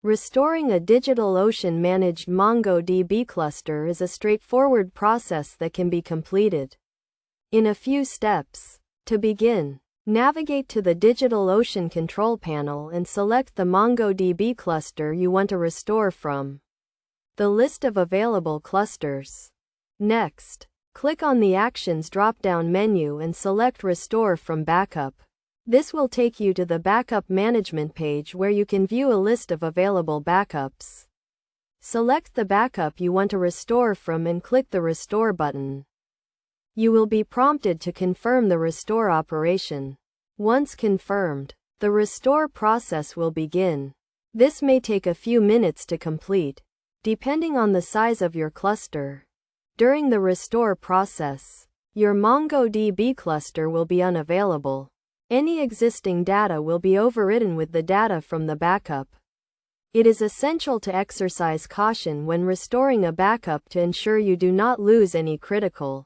Restoring a DigitalOcean managed MongoDB cluster is a straightforward process that can be completed in a few steps. To begin, navigate to the DigitalOcean control panel and select the MongoDB cluster you want to restore from the list of available clusters. Next, click on the Actions drop-down menu and select Restore from Backup. This will take you to the Backup Management page where you can view a list of available backups. Select the backup you want to restore from and click the Restore button. You will be prompted to confirm the restore operation. Once confirmed, the restore process will begin. This may take a few minutes to complete, depending on the size of your cluster. During the restore process, your MongoDB cluster will be unavailable. Any existing data will be overwritten with the data from the backup. It is essential to exercise caution when restoring a backup to ensure you do not lose any critical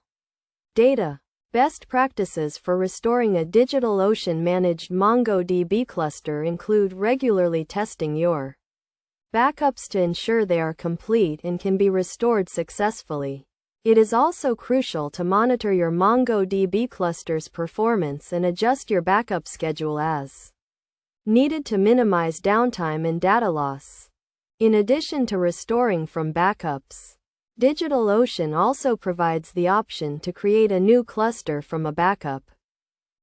data. Best practices for restoring a DigitalOcean managed MongoDB cluster include regularly testing your backups to ensure they are complete and can be restored successfully. It is also crucial to monitor your MongoDB cluster's performance and adjust your backup schedule as needed to minimize downtime and data loss. In addition to restoring from backups, DigitalOcean also provides the option to create a new cluster from a backup.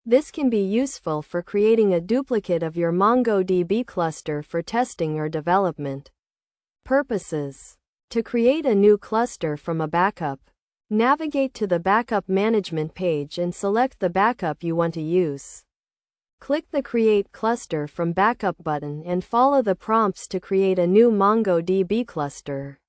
This can be useful for creating a duplicate of your MongoDB cluster for testing or development purposes. To create a new cluster from a backup, navigate to the Backup Management page and select the backup you want to use. Click the Create Cluster from Backup button and follow the prompts to create a new MongoDB cluster.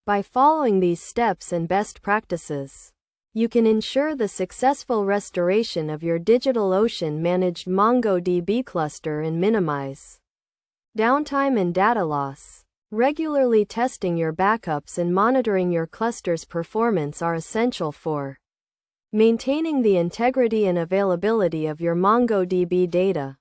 By following these steps and best practices, you can ensure the successful restoration of your DigitalOcean managed MongoDB cluster and minimize downtime and data loss. Regularly testing your backups and monitoring your cluster's performance are essential for maintaining the integrity and availability of your MongoDB data.